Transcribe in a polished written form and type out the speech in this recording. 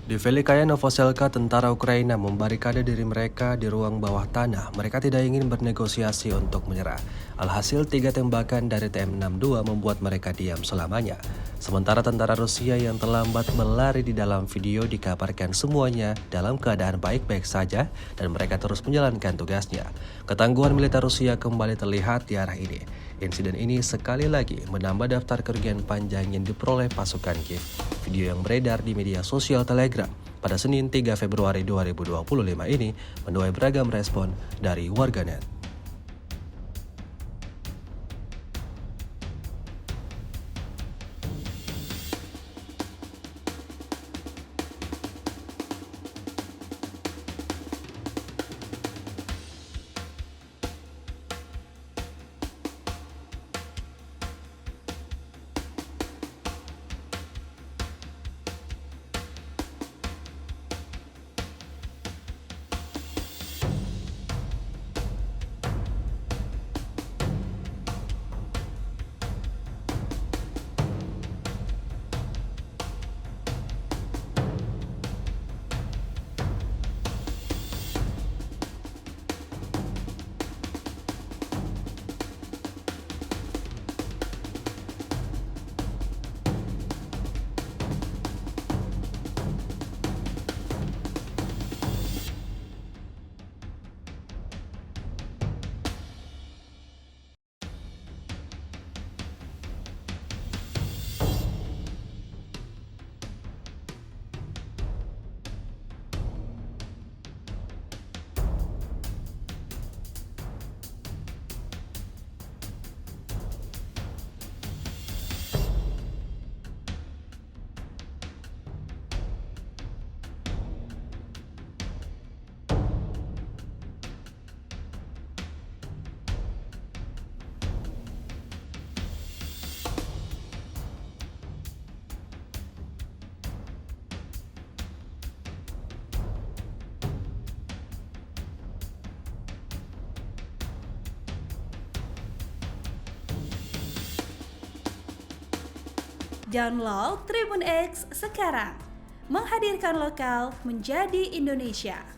Di Velikaya Novoselka, tentara Ukraina membarikade diri mereka di ruang bawah tanah. Mereka tidak ingin bernegosiasi untuk menyerah. Alhasil, 3 tembakan dari TM62 membuat mereka diam selamanya. Sementara tentara Rusia yang terlambat melari di dalam video dikabarkan semuanya dalam keadaan baik-baik saja dan mereka terus menjalankan tugasnya. Ketangguhan militer Rusia kembali terlihat di arah ini. Insiden ini sekali lagi menambah daftar kerugian panjang yang diperoleh pasukan Kiev. Video yang beredar di media sosial Telegram pada Senin 3 Februari 2025 ini menuai beragam respon dari warganet. Download Tribun X sekarang, menghadirkan lokal menjadi Indonesia.